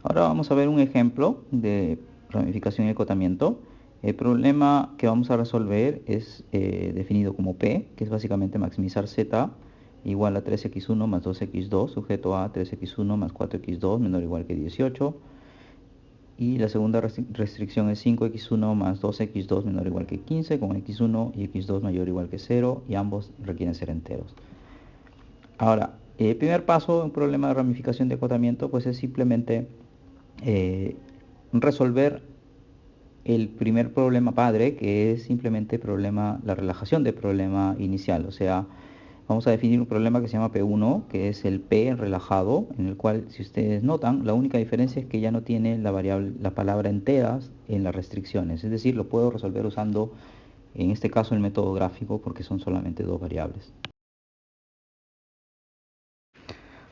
Ahora vamos a ver un ejemplo de ramificación y acotamiento. El problema que vamos a resolver es definido como P, que es básicamente maximizar Z igual a 3x1 más 2x2, sujeto a 3x1 más 4x2 menor o igual que 18. Y la segunda restricción es 5x1 más 2x2 menor o igual que 15, con x1 y x2 mayor o igual que 0, y ambos requieren ser enteros. Ahora, el primer paso en un problema de ramificación de acotamiento pues es simplemente resolver el primer problema padre, que es simplemente la relajación del problema inicial. O sea, vamos a definir un problema que se llama P1, que es el P relajado, en el cual, si ustedes notan, la única diferencia es que ya no tiene la palabra enteras en las restricciones. Es decir, lo puedo resolver usando, en este caso, el método gráfico, porque son solamente dos variables.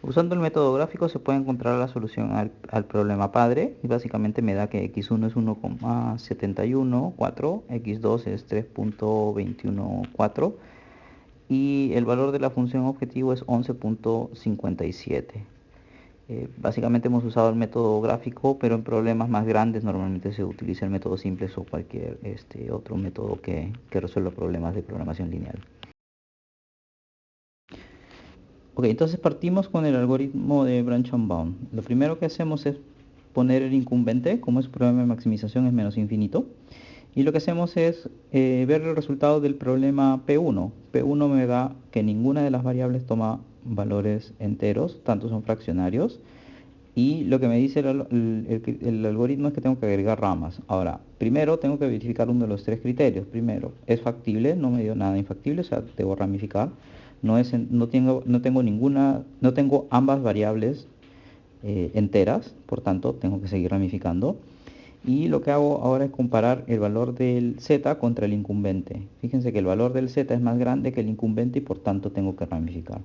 Usando el método gráfico se puede encontrar la solución al problema padre, y básicamente me da que x1 es 1,714, x2 es 3,214 y el valor de la función objetivo es 11,57. Básicamente hemos usado el método gráfico, pero en problemas más grandes normalmente se utiliza el método simple o cualquier otro método que resuelva problemas de programación lineal. Ok, entonces partimos con el algoritmo de branch and bound. Lo primero que hacemos es poner el incumbente, como es problema de maximización es menos infinito. Y lo que hacemos es ver el resultado del problema P1. P1 me da que ninguna de las variables toma valores enteros, tanto son fraccionarios. Y lo que me dice el algoritmo es que tengo que agregar ramas. Ahora, primero tengo que verificar uno de los tres criterios. Primero, ¿es factible? No me dio nada infactible, o sea, debo ramificar. No tengo ambas variables enteras, por tanto tengo que seguir ramificando. Y lo que hago ahora es comparar el valor del z contra el incumbente. Fíjense que el valor del z es más grande que el incumbente y por tanto tengo que ramificar.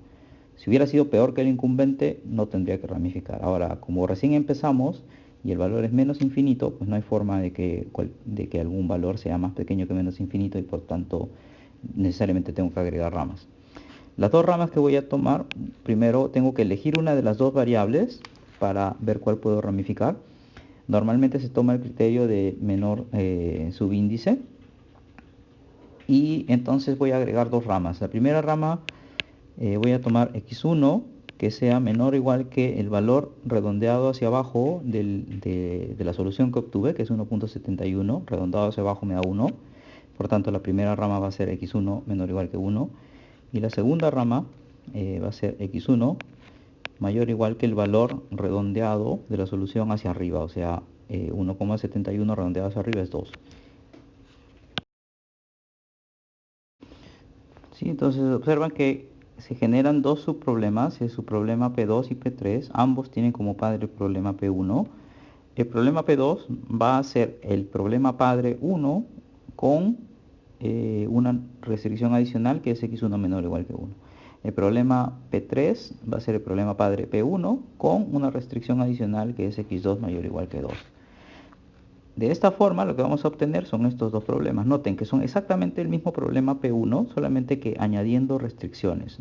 Si hubiera sido peor que el incumbente, no tendría que ramificar. Ahora, como recién empezamos y el valor es menos infinito, pues no hay forma de que algún valor sea más pequeño que menos infinito y por tanto necesariamente tengo que agregar ramas. Las dos ramas que voy a tomar, primero tengo que elegir una de las dos variables para ver cuál puedo ramificar. Normalmente se toma el criterio de menor subíndice y entonces voy a agregar dos ramas. La primera rama voy a tomar x1 que sea menor o igual que el valor redondeado hacia abajo de la solución que obtuve, que es 1,71, redondeado hacia abajo me da 1. Por tanto, la primera rama va a ser x1 menor o igual que 1. Y la segunda rama va a ser x1 mayor o igual que el valor redondeado de la solución hacia arriba, o sea, 1,71 redondeado hacia arriba es 2. ¿Sí? Entonces observan que se generan dos subproblemas, el subproblema P2 y P3, ambos tienen como padre el problema P1. El problema P2 va a ser el problema padre 1 con una restricción adicional que es x1 menor o igual que 1. El problema P3 va a ser el problema padre P1 con una restricción adicional que es x2 mayor o igual que 2. De esta forma lo que vamos a obtener son estos dos problemas. Noten que son exactamente el mismo problema P1, solamente que añadiendo restricciones.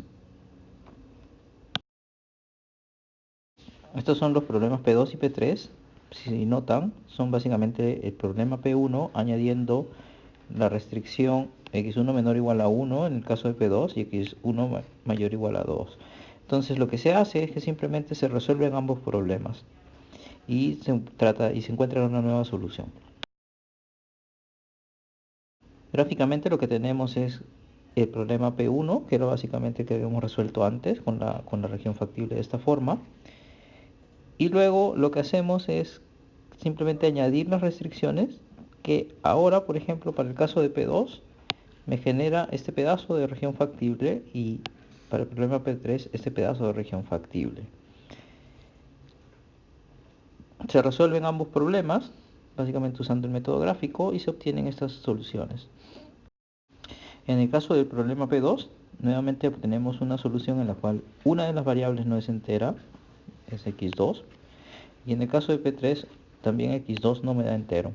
Estos son los problemas P2 y P3. Si notan, son básicamente el problema P1 añadiendo la restricción x1 menor o igual a 1 en el caso de P2 y x1 mayor o igual a 2. Entonces lo que se hace es que simplemente se resuelven ambos problemas y se encuentra una nueva solución. Gráficamente lo que tenemos es el problema P1, que era básicamente que habíamos resuelto antes con la región factible de esta forma. Y luego lo que hacemos es simplemente añadir las restricciones que ahora, por ejemplo, para el caso de P2, me genera este pedazo de región factible y para el problema P3 este pedazo de región factible. Se resuelven ambos problemas, básicamente usando el método gráfico, y se obtienen estas soluciones. En el caso del problema P2, nuevamente obtenemos una solución en la cual una de las variables no es entera, es x2, y en el caso de P3 también x2 no me da entero.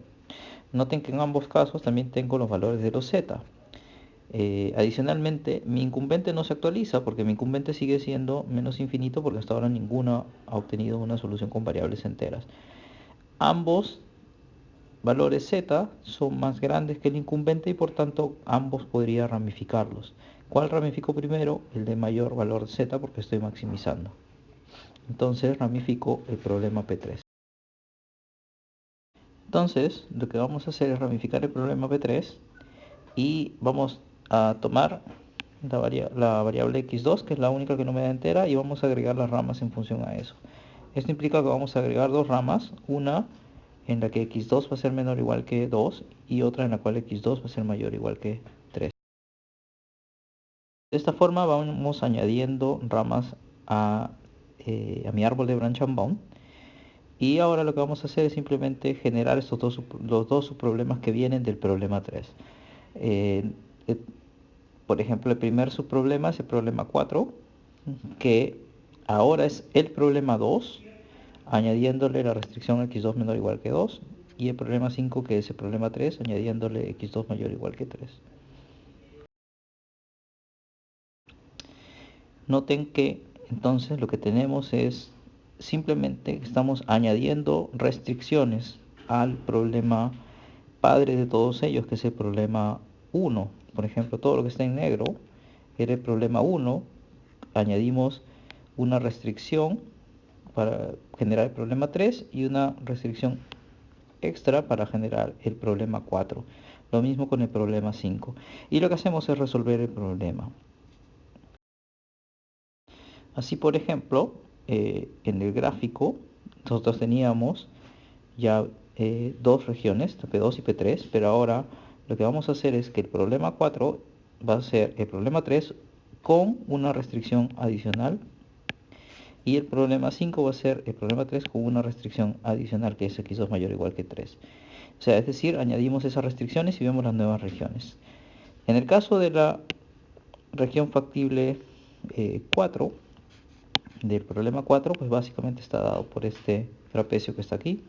Noten que en ambos casos también tengo los valores de los z. Adicionalmente, mi incumbente no se actualiza porque mi incumbente sigue siendo menos infinito porque hasta ahora ninguno ha obtenido una solución con variables enteras. ambos valores z son más grandes que el incumbente y por tanto ambos podría ramificarlos. ¿Cuál ramifico primero? El de mayor valor z porque estoy maximizando. Entonces ramifico el problema P3. Entonces lo que vamos a hacer es ramificar el problema P3 y vamos a tomar la variable x2, que es la única que no me da entera, y vamos a agregar las ramas en función a eso. Esto implica que vamos a agregar dos ramas, una en la que x2 va a ser menor o igual que 2 y otra en la cual x2 va a ser mayor o igual que 3. De esta forma vamos añadiendo ramas a mi árbol de branch and bound. Y ahora lo que vamos a hacer es simplemente generar los dos subproblemas que vienen del problema 3. Por ejemplo, el primer subproblema es el problema 4, que ahora es el problema 2, añadiéndole la restricción x2 menor o igual que 2, y el problema 5, que es el problema 3, añadiéndole x2 mayor o igual que 3. Noten que entonces lo que tenemos es simplemente que estamos añadiendo restricciones al problema padre de todos ellos, que es el problema 1. Por ejemplo, todo lo que está en negro era el problema 1. Añadimos una restricción para generar el problema 3 y una restricción extra para generar el problema 4. Lo mismo con el problema 5. Y lo que hacemos es resolver el problema. Así, por ejemplo, en el gráfico nosotros teníamos ya dos regiones, P2 y P3, pero ahora lo que vamos a hacer es que el problema 4 va a ser el problema 3 con una restricción adicional y el problema 5 va a ser el problema 3 con una restricción adicional, que es x2 mayor o igual que 3. O sea, es decir, añadimos esas restricciones y vemos las nuevas regiones. En el caso de la región factible 4, del problema 4, pues básicamente está dado por este trapecio que está aquí.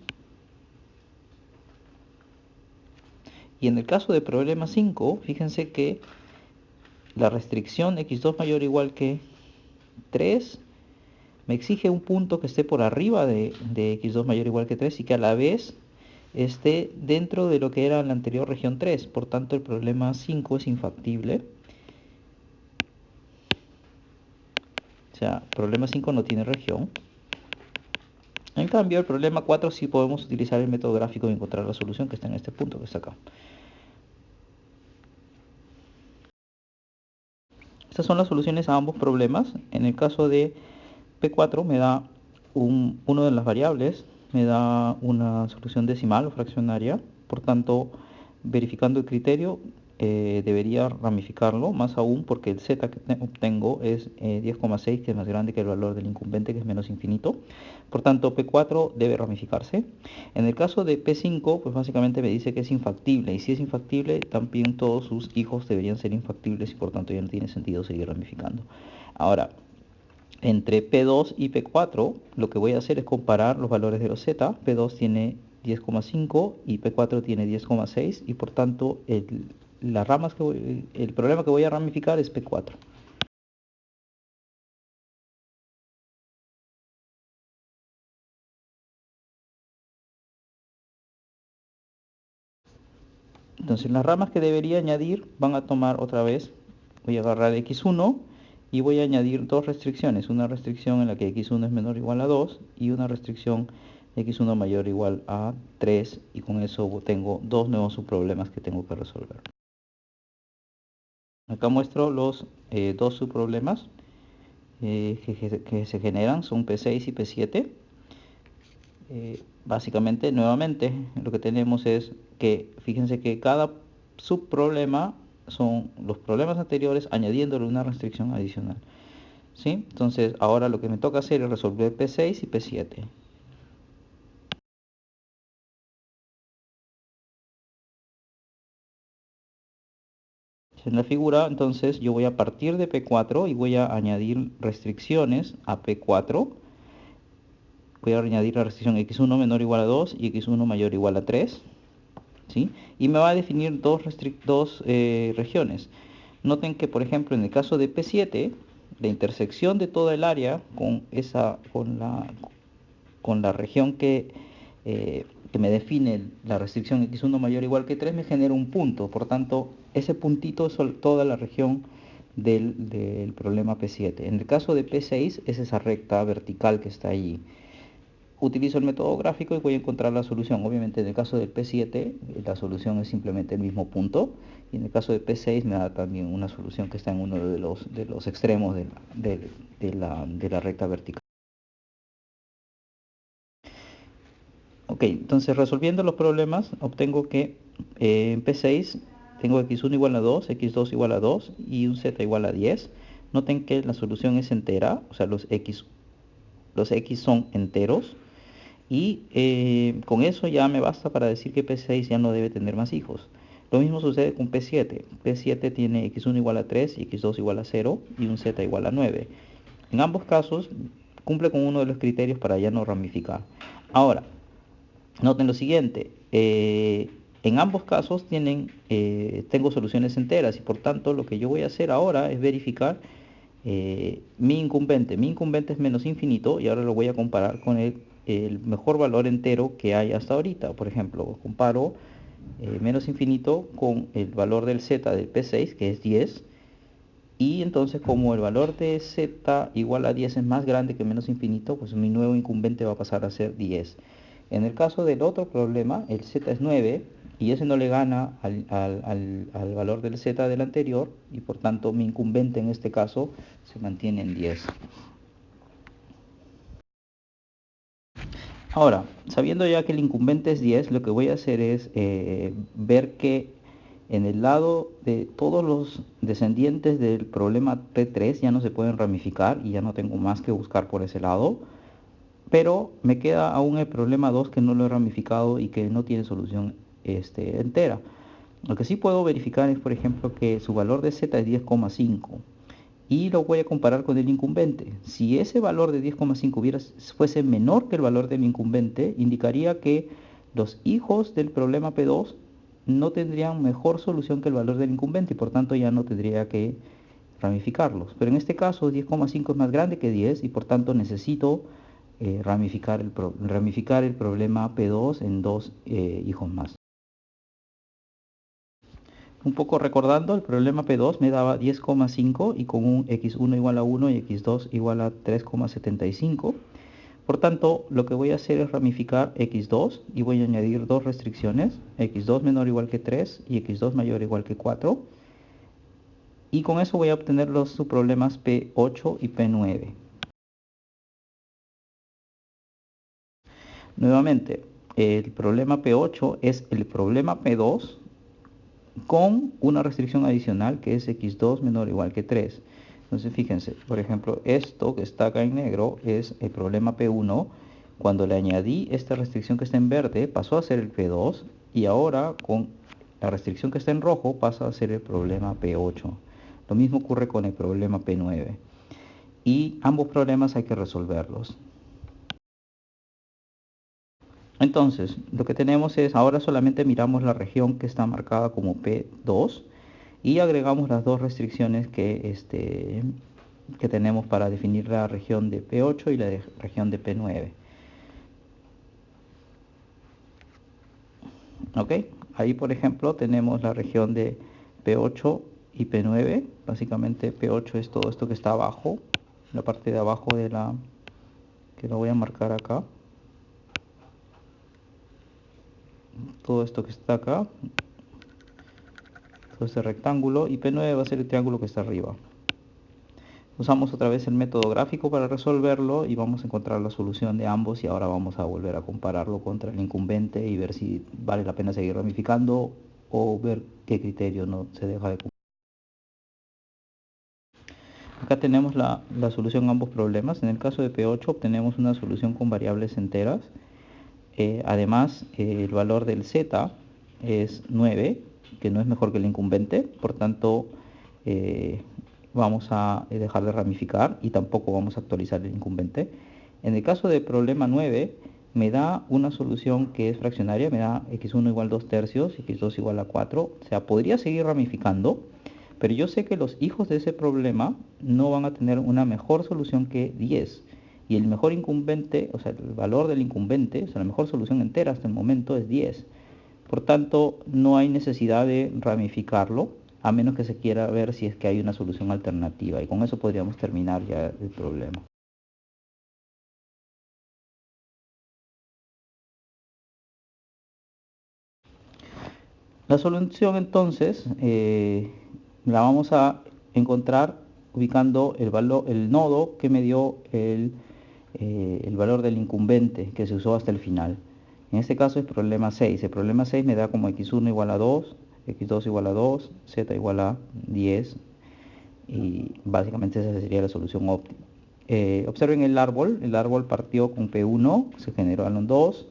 Y en el caso del problema 5, fíjense que la restricción x2 mayor o igual que 3 me exige un punto que esté por arriba de x2 mayor o igual que 3 y que a la vez esté dentro de lo que era la anterior región 3. Por tanto, el problema 5 es infactible. O sea, el problema 5 no tiene región. En cambio, el problema 4 sí podemos utilizar el método gráfico y encontrar la solución, que está en este punto que está acá. Estas son las soluciones a ambos problemas. En el caso de P4 me da uno de las variables, me da una solución decimal o fraccionaria. Por tanto, verificando el criterio, debería ramificarlo, más aún porque el z que obtengo es 10,6, que es más grande que el valor del incumbente, que es menos infinito. Por tanto, P4 debe ramificarse. En el caso de P5, pues básicamente me dice que es infactible, y si es infactible, también todos sus hijos deberían ser infactibles, y por tanto ya no tiene sentido seguir ramificando. Ahora, entre P2 y P4, lo que voy a hacer es comparar los valores de los z. P2 tiene 10,5 y P4 tiene 10,6, y por tanto el problema que voy a ramificar es P4. Entonces las ramas que debería añadir van a tomar otra vez, voy a agarrar x1 y voy a añadir dos restricciones, una restricción en la que x1 es menor o igual a 2 y una restricción x1 mayor o igual a 3, y con eso tengo dos nuevos subproblemas que tengo que resolver. Acá muestro los dos subproblemas que se generan, son P6 y P7. Básicamente, nuevamente, lo que tenemos es que, fíjense que cada subproblema son los problemas anteriores añadiéndole una restricción adicional. ¿Sí? Entonces, ahora lo que me toca hacer es resolver P6 y P7. En la figura, entonces, yo voy a partir de P4 y voy a añadir restricciones a P4. Voy a añadir la restricción x1 menor o igual a 2 y x1 mayor o igual a 3. ¿Sí? Y me va a definir dos regiones. Noten que, por ejemplo, en el caso de P7, la intersección de toda el área con la región que que me define la restricción x1 mayor o igual que 3 me genera un punto. Por tanto, ese puntito es toda la región del problema P7. En el caso de P6 es esa recta vertical que está allí. Utilizo el método gráfico y voy a encontrar la solución. Obviamente en el caso del P7 la solución es simplemente el mismo punto, y en el caso de P6 me da también una solución que está en uno de los extremos de la recta vertical. Ok, entonces resolviendo los problemas obtengo que en P6 tengo x1 igual a 2, x2 igual a 2 y un z igual a 10. Noten que la solución es entera, o sea los x son enteros. Y con eso ya me basta para decir que P6 ya no debe tener más hijos. Lo mismo sucede con P7. P7 tiene x1 igual a 3 y x2 igual a 0 y un z igual a 9. En ambos casos cumple con uno de los criterios para ya no ramificar. Ahora, noten lo siguiente. En ambos casos tengo soluciones enteras y por tanto lo que yo voy a hacer ahora es verificar mi incumbente. Mi incumbente es menos infinito y ahora lo voy a comparar con el mejor valor entero que hay hasta ahorita. Por ejemplo, comparo menos infinito con el valor del z del P6, que es 10. Y entonces como el valor de z igual a 10 es más grande que menos infinito, pues mi nuevo incumbente va a pasar a ser 10. En el caso del otro problema, el z es 9 y ese no le gana al valor del z del anterior, y por tanto mi incumbente en este caso se mantiene en 10. Ahora, sabiendo ya que el incumbente es 10, lo que voy a hacer es ver que en el lado de todos los descendientes del problema P3 ya no se pueden ramificar y ya no tengo más que buscar por ese lado. Pero me queda aún el problema 2 que no lo he ramificado y que no tiene solución entera. Lo que sí puedo verificar es, por ejemplo, que su valor de z es 10,5 y lo voy a comparar con el incumbente. Si ese valor de 10,5 fuese menor que el valor de mi incumbente, indicaría que los hijos del problema P2 no tendrían mejor solución que el valor del incumbente y por tanto ya no tendría que ramificarlos. Pero en este caso 10,5 es más grande que 10 y por tanto necesito ramificar el problema P2 en dos hijos más. Un poco recordando, el problema P2 me daba 10,5 y con un x1 igual a 1 y x2 igual a 3,75. Por tanto, lo que voy a hacer es ramificar x2 y voy a añadir dos restricciones, x2 menor o igual que 3 y x2 mayor o igual que 4. Y con eso voy a obtener los subproblemas P8 y P9. Nuevamente, el problema P8 es el problema P2 con una restricción adicional que es x2 menor o igual que 3. Entonces fíjense, por ejemplo, esto que está acá en negro es el problema P1. Cuando le añadí esta restricción que está en verde, pasó a ser el P2 y ahora con la restricción que está en rojo pasa a ser el problema P8. Lo mismo ocurre con el problema P9. Y ambos problemas hay que resolverlos. Entonces, lo que tenemos es, ahora solamente miramos la región que está marcada como P2 y agregamos las dos restricciones que tenemos para definir la región de P8 y la región de P9. ¿Ok? Ahí, por ejemplo, tenemos la región de P8 y P9. Básicamente P8 es todo esto que está abajo, la parte de abajo que lo voy a marcar acá. Todo esto que está acá, todo este rectángulo, y P9 va a ser el triángulo que está arriba. Usamos otra vez el método gráfico para resolverlo y vamos a encontrar la solución de ambos, y ahora vamos a volver a compararlo contra el incumbente y ver si vale la pena seguir ramificando o ver qué criterio no se deja de cumplir. Acá tenemos la solución a ambos problemas. En el caso de P8 obtenemos una solución con variables enteras. Además, el valor del z es 9, que no es mejor que el incumbente, por tanto vamos a dejar de ramificar y tampoco vamos a actualizar el incumbente. En el caso del problema 9 me da una solución que es fraccionaria, me da x1 igual 2 tercios, x2 igual a 4, o sea, podría seguir ramificando, pero yo sé que los hijos de ese problema no van a tener una mejor solución que 10. y el mejor incumbente, o sea, el valor del incumbente, o sea, la mejor solución entera hasta el momento es 10. Por tanto, no hay necesidad de ramificarlo, a menos que se quiera ver si es que hay una solución alternativa, y con eso podríamos terminar ya el problema. La solución entonces la vamos a encontrar ubicando el nodo que me dio el valor del incumbente que se usó hasta el final. En este caso es problema 6. El problema 6 me da como x1 igual a 2, x2 igual a 2, z igual a 10, y básicamente esa sería la solución óptima. Observen el árbol partió con P1, se generaron dos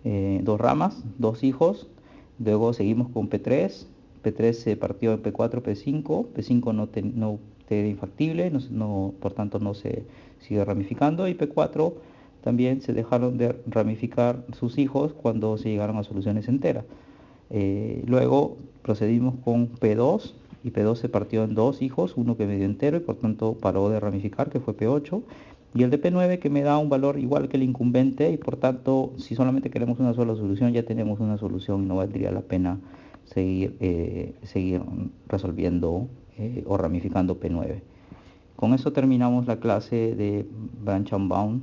ramas, dos hijos. Luego seguimos con P3, P3 se partió en P4, P5, P5 no era infactible, por tanto no se sigue ramificando, y P4 también se dejaron de ramificar sus hijos cuando se llegaron a soluciones enteras. Luego procedimos con P2, y P2 se partió en dos hijos, uno que me dio entero y por tanto paró de ramificar, que fue P8, y el de P9 que me da un valor igual que el incumbente, y por tanto si solamente queremos una sola solución ya tenemos una solución y no valdría la pena seguir resolviendo o ramificando P9. Con eso terminamos la clase de Branch and Bound.